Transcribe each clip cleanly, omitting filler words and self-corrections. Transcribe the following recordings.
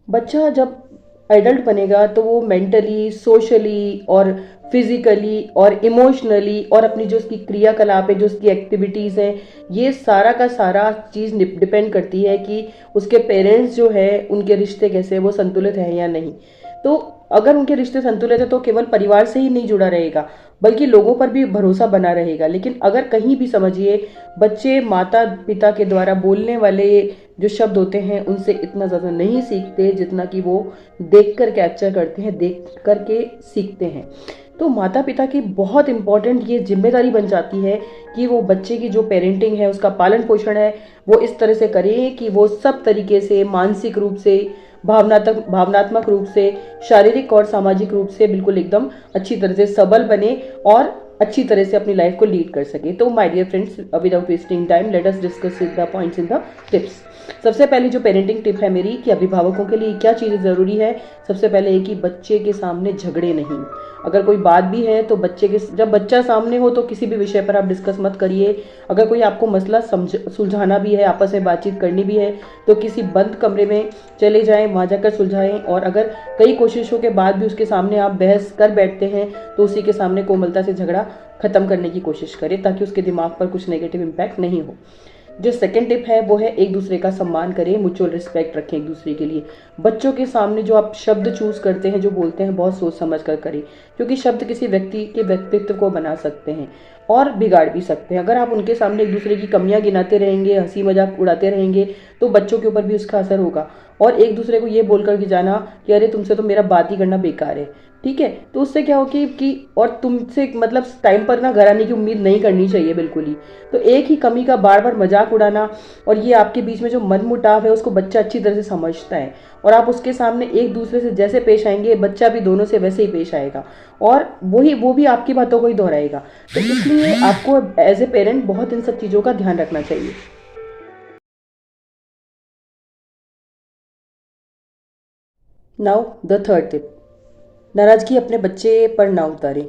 बच्चा जब एडल्ट बनेगा तो वो मेंटली, सोशली और फिजिकली और इमोशनली और अपनी जो उसकी क्रियाकलाप है, जो उसकी एक्टिविटीज़ हैं, ये सारा का सारा चीज़ डिपेंड करती है कि उसके पेरेंट्स जो है उनके रिश्ते कैसे हैं, वो संतुलित हैं या नहीं। तो अगर उनके रिश्ते संतुलित है तो केवल परिवार से ही नहीं जुड़ा रहेगा, बल्कि लोगों पर भी भरोसा बना रहेगा। लेकिन अगर कहीं भी समझिए बच्चे माता पिता के द्वारा बोलने वाले जो शब्द होते हैं उनसे इतना ज़्यादा नहीं सीखते जितना कि वो देख कर कैप्चर करते हैं, देख कर के सीखते हैं। तो माता पिता की बहुत इंपॉर्टेंट ये जिम्मेदारी बन जाती है कि वो बच्चे की जो पेरेंटिंग है, उसका पालन पोषण है, वो इस तरह से करें कि वो सब तरीके से, मानसिक रूप से, भावनात्मक रूप से, शारीरिक और सामाजिक रूप से बिल्कुल एकदम अच्छी तरह से सबल बने और अच्छी तरह से अपनी लाइफ को लीड कर सके। तो my dear friends, without wasting time let us discuss the points in the tips. सबसे पहले जो पेरेंटिंग टिप है मेरी कि अभिभावकों के लिए क्या चीज़ें ज़रूरी है। सबसे पहले ये कि बच्चे के सामने झगड़े नहीं। अगर कोई बात भी है तो जब बच्चा सामने हो तो किसी भी विषय पर आप डिस्कस मत करिए। अगर कोई आपको मसला सुलझाना भी है, आपस में बातचीत करनी भी है, तो किसी बंद कमरे में चले जाएं, वहाँ जाकर सुलझाएं। और अगर कई कोशिशों के बाद भी उसके सामने आप बहस कर बैठते हैं तो उसी के सामने कोमलता से झगड़ा खत्म करने की कोशिश करें, ताकि उसके दिमाग पर कुछ नेगेटिव इम्पैक्ट नहीं हो। जो सेकंड टिप है वो है एक दूसरे का सम्मान करें, म्यूचुअल रिस्पेक्ट रखें एक दूसरे के लिए। बच्चों के सामने जो आप शब्द चूज करते हैं, जो बोलते हैं, बहुत सोच समझ कर करें, क्योंकि शब्द किसी व्यक्ति के व्यक्तित्व को बना सकते हैं और बिगाड़ भी सकते हैं। अगर आप उनके सामने एक दूसरे की कमियां गिनाते रहेंगे, हंसी मजाक उड़ाते रहेंगे, तो बच्चों के ऊपर भी उसका असर होगा। और एक दूसरे को ये बोलकर कि जाना कि अरे तुमसे तो मेरा बात ही करना बेकार है, ठीक है, तो उससे क्या हो कि और तुमसे मतलब टाइम पर ना घर आने की उम्मीद नहीं करनी चाहिए बिल्कुल ही। तो एक ही कमी का बार बार मजाक उड़ाना, और ये आपके बीच में जो मनमुटाव है उसको बच्चा अच्छी तरह से समझता है, और आप उसके सामने एक दूसरे से जैसे पेश आएंगे बच्चा भी दोनों से वैसे ही पेश आएगा, और वो भी आपकी बातों को ही दोहराएगा। तो इसलिए आपको एज ए पेरेंट बहुत इन सब चीज़ों का ध्यान रखना चाहिए। नाउ द थर्ड टिप, नाराजगी अपने बच्चे पर ना उतारें।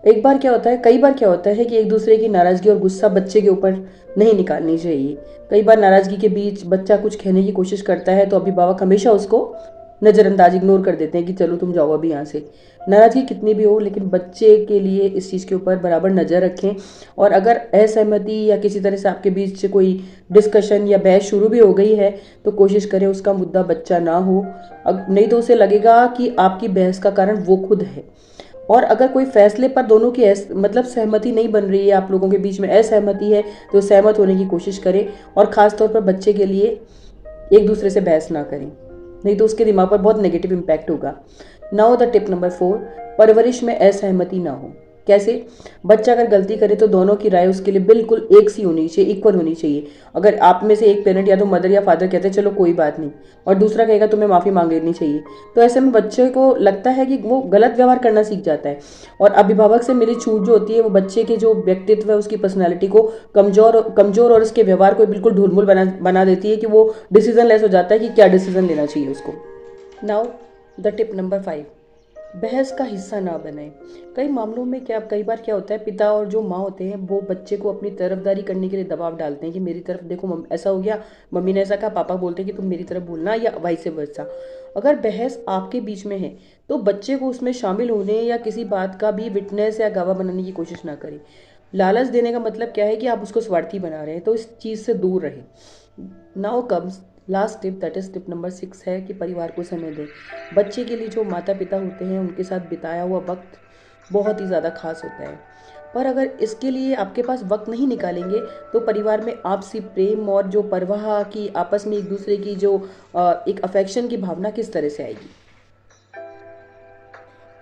कई बार क्या होता है कि एक दूसरे की नाराजगी और गुस्सा बच्चे के ऊपर नहीं निकालनी चाहिए। कई बार नाराजगी के बीच बच्चा कुछ कहने की कोशिश करता है तो अभिभावक हमेशा उसको नज़रअंदाज, इग्नोर कर देते हैं कि चलो तुम जाओ अभी यहाँ से। नाराजगी कितनी भी हो, लेकिन बच्चे के लिए इस चीज़ के ऊपर बराबर नज़र रखें। और अगर असहमति या किसी तरह से आपके बीच से कोई डिस्कशन या बहस शुरू भी हो गई है तो कोशिश करें उसका मुद्दा बच्चा ना हो। नहीं तो उसे लगेगा कि आपकी बहस का कारण वो खुद है। और अगर कोई फैसले पर दोनों की मतलब सहमति नहीं बन रही है, आप लोगों के बीच में असहमति है, तो सहमत होने की कोशिश करें। और ख़ास तौर पर बच्चे के लिए एक दूसरे से बहस ना करें, नहीं तो उसके दिमाग पर बहुत नेगेटिव इम्पैक्ट होगा। नाउ द टिप नंबर 4, परवरिश में असहमति ना हो। कैसे? बच्चा अगर गलती करे तो दोनों की राय उसके लिए बिल्कुल एक सी होनी चाहिए, इक्वल होनी चाहिए। अगर आप में से एक पेरेंट या तो मदर या फादर कहते हैं चलो कोई बात नहीं, और दूसरा कहेगा तुम्हें माफ़ी मांग लेनी चाहिए, तो ऐसे में बच्चे को लगता है कि वो गलत व्यवहार करना सीख जाता है। और अभिभावक से मिली छूट जो होती है वो बच्चे के जो व्यक्तित्व है, उसकी पर्सनैलिटी को कमजोर और उसके व्यवहार को बिल्कुल ढूलमूल बना देती है कि वो डिसीजन लेस हो जाता है कि क्या डिसीजन लेना चाहिए उसको। नाउ द टिप नंबर 5, बहस का हिस्सा ना बने। कई बार क्या होता है, पिता और जो माँ होते हैं वो बच्चे को अपनी तरफदारी करने के लिए दबाव डालते हैं कि मेरी तरफ देखो, ऐसा हो गया, मम्मी ने ऐसा कहा, पापा बोलते हैं कि तुम मेरी तरफ बोलना, या वाइस वर्सा। अगर बहस आपके बीच में है तो बच्चे को उसमें शामिल होने या किसी बात का भी विटनेस या गवाह बनाने की कोशिश ना करें। लालच देने का मतलब क्या है कि आप उसको स्वार्थी बना रहे हैं, तो इस चीज़ से दूर रहें। Now comes last tip, that is tip number 6 है कि परिवार को समय दें। बच्चे के लिए जो माता पिता होते हैं उनके साथ बिताया हुआ वक्त बहुत ही ज़्यादा खास होता है। पर अगर इसके लिए आपके पास वक्त नहीं निकालेंगे तो परिवार में आपसी प्रेम और जो परवाह की, आपस में एक दूसरे की जो एक अफेक्शन की भावना किस तरह से आएगी।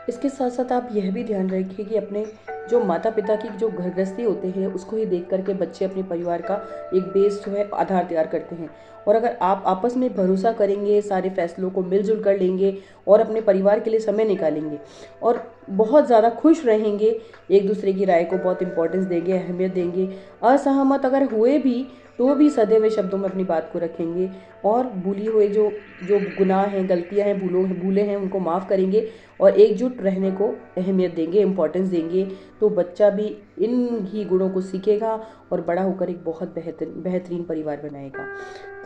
इसके साथ साथ आप यह भी ध्यान रखिए कि अपने जो माता पिता की जो घर गृहस्थी होते हैं उसको ही देख करके बच्चे अपने परिवार का एक बेस जो है आधार तैयार करते हैं। और अगर आप आपस में भरोसा करेंगे, सारे फैसलों को मिलजुल कर लेंगे और अपने परिवार के लिए समय निकालेंगे और बहुत ज़्यादा खुश रहेंगे, एक दूसरे की राय को बहुत इंपॉर्टेंस देंगे, अहमियत देंगे, असहमत अगर हुए भी तो भी सधे हुए शब्दों में अपनी बात को रखेंगे और भूली हुए जो जो गुनाह हैं, गलतियां हैं, भूले हैं, उनको माफ़ करेंगे और एकजुट रहने को अहमियत देंगे, इम्पोर्टेंस देंगे, तो बच्चा भी इन ही गुणों को सीखेगा और बड़ा होकर एक बहुत बेहतरीन परिवार बनाएगा।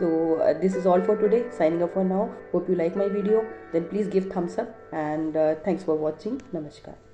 तो this is all for today, signing up for now. Hope you like my video, then please give thumbs up and thanks for watching. नमस्कार।